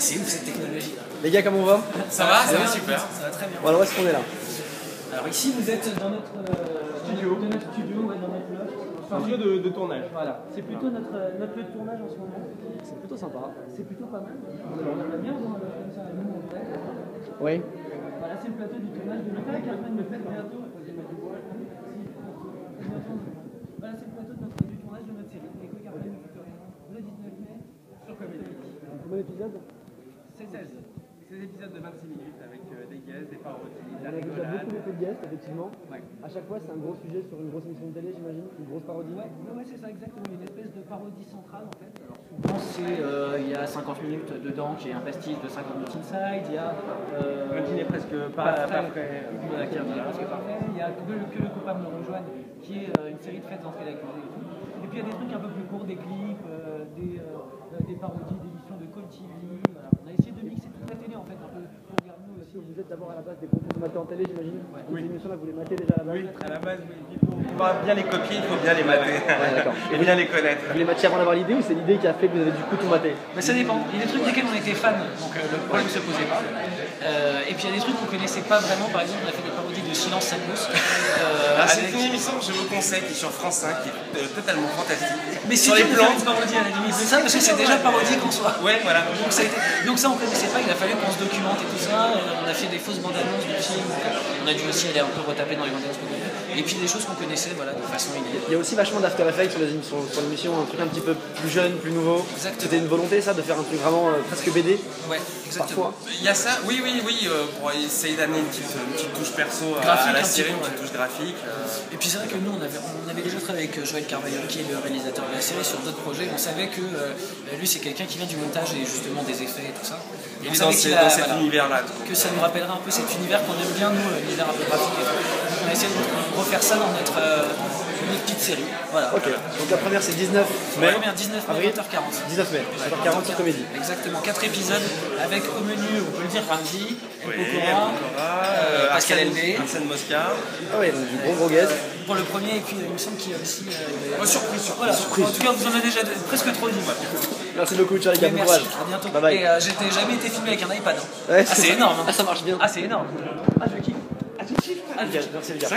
C'est ouf cette technologie. Les gars, comment on va? Ça va super. Ça va très bien. Bon, alors, où est-ce qu'on est là? Alors ici, vous êtes dans notre studio, dans notre loft. C'est un lieu de tournage. Voilà. C'est plutôt notre lieu de tournage en ce moment. C'est plutôt sympa. C'est plutôt pas mal. On aimerait bien dans un loft comme ça, nous en vrai. Oui. Voilà, c'est le plateau du tournage de notre Carmen me fait bientôt. Voilà, c'est le plateau du tournage de notre série. Echo Carmen le 19 mai sur Comédie. Combien d'épisodes? C'est 16 épisodes de 26 minutes avec des guests, des parodies, de On la a déjà rigolade. beaucoup de guests, effectivement. Ouais. À chaque fois, c'est un gros sujet sur une grosse émission de télé, j'imagine. Une grosse parodie. Ouais, c'est ça exactement. Une espèce de parodie centrale en fait. Alors souvent, il y a 50 minutes dedans qui est un pastiche de 50 minutes inside. Il y a Un dîner presque pas frais. Voilà, qui est un dîner presque parfait. Il y a que le coupable me rejoigne, qui est une série de fêtes dans l'accusé et tout. Et puis il y a des trucs un peu plus courts, des clips, des parodies d'émissions de Call TV. Voilà. On a essayé de mixer toute la télé en fait un peu pour regarder nous aussi. Vous êtes d'abord à la base des gros consommateurs en télé, j'imagine. Ouais. Toutes ces émissions-là, vous les matez déjà à la base. Oui, à la base, oui. Pour bien les copier, il faut bien les mater. Ouais, d'accord. Et bien les connaître. Vous les matez avant d'avoir l'idée ou c'est l'idée qui a fait que vous avez du coup tout maté? Mais ça dépend. Il y a des trucs desquels on était fan, donc le problème ne se posait pas. Et puis il y a des trucs qu'on connaissait pas vraiment. Par exemple, on a fait des parodies de Silence ça pousse. C'est une émission que je vous conseille qui est sur France 5 qui est totalement fantastique. Mais sur c'est les les plantes. plantes parodie à la limite. C'est ça parce que c'est déjà parodique en soi. Ouais, voilà. Donc ça on connaissait pas. Il a fallu qu'on se documente et tout ça. On a fait des fausses bandes annonces du film. On a dû aussi aller un peu retaper dans les bandes annonces. Et puis des choses qu'on connaissait, voilà, de façon innée. Il y a aussi vachement d'After Effects sur l'émission, un truc un petit peu plus jeune, plus nouveau. Exactement. C'était une volonté ça, de faire un truc vraiment presque BD? Ouais, exactement. Parfois. Il y a ça, oui, pour essayer d'amener une petite touche perso à Graphique, la un série, petit une peu, petite touche graphique. Et puis c'est vrai que nous, on avait déjà travaillé avec Joël Carvalho, qui est le réalisateur de la série, sur d'autres projets. On savait que lui, c'est quelqu'un qui vient du montage et justement des effets et tout ça. Et Il on est dans, savait dans cet univers-là. que ça nous rappellerait un peu cet univers qu'on aime bien, nous, l'univers un peu graphique. Donc on a essayé de refaire ça dans notre petite série. Voilà. Ok, donc la première c'est 19 mai. La première 19 mai, Avril. 20h40. 19 mai, 20h40 sur Comédie. Exactement, 4 épisodes avec au menu, on peut le dire, Ramzi, Oui, Pokora, Pascal Elmé. Arsène Mosca. Ah ouais, donc du gros guest. Pour le premier, et puis il me semble qu'il y a aussi. Surprise. Voilà, en tout cas, vous en avez déjà presque trop dit. Merci beaucoup, Charlie, Mais bon merci, courage. à bientôt. Bye bye. Et j'ai jamais été filmé avec un iPad. Ouais, Ah, c'est énorme. Hein. Ah, ça marche bien. Ah, c'est énorme. Ah, je kiffe. Ah, tu kiffes. Ah, Merci les gars.